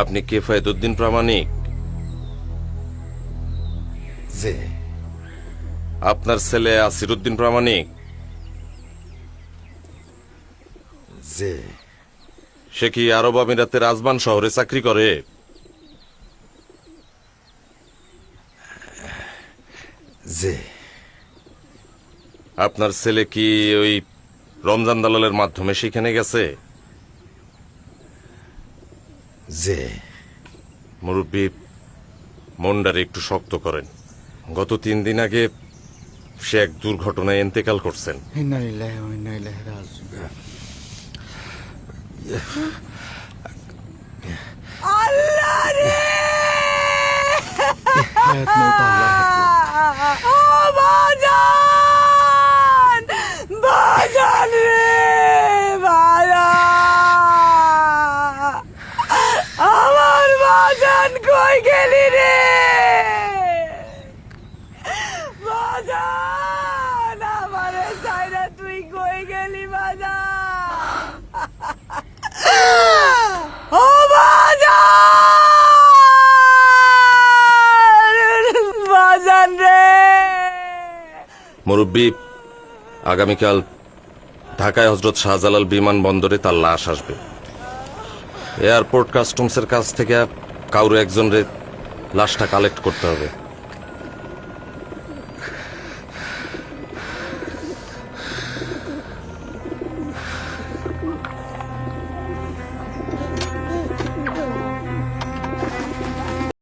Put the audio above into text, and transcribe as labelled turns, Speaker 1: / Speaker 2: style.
Speaker 1: আপনি কিফায়েতুদ্দিন প্রামাণিক?
Speaker 2: জি।
Speaker 1: আপনার ছেলে আসিরুদ্দিন প্রামাণিক?
Speaker 2: জি।
Speaker 1: সে কি আরব আমিরাতের আজমান শহরে চাকরি করে?
Speaker 2: জি।
Speaker 1: আপনার ছেলে কি ওই রমজান দালালের মাধ্যমে সেখানে গেছে?
Speaker 2: জি।
Speaker 1: মুরব্বী, মনটারে একটু শক্ত করেন। গত 3 দিন আগে সে এক দুর্ঘটনায় ইন্তেকাল করছেন।
Speaker 3: ইন্না লিল্লাহি ওয়া ইন্না ইলাইহি রাজিউন।
Speaker 4: আল্লাহ রে!
Speaker 3: হায়াত মওত আল্লাহ হাফেজ।
Speaker 4: ও বাজান! বাজান রে! বাজান! আমার বাজান কই গেলি রে? বাজান! আমারে ছাইরা তুই কই গেলি বাজান? ও বাজান! বাজান রে!
Speaker 1: মুরব্বী, আগামীকাল ঢাকায় হজরত শাহজালাল বিমানবন্দরে তার লাশ আসবে। এয়ারপোর্ট কাস্টমসের কাছ থেকে কাউরে একজনের লাশটা কালেক্ট করতে হবে।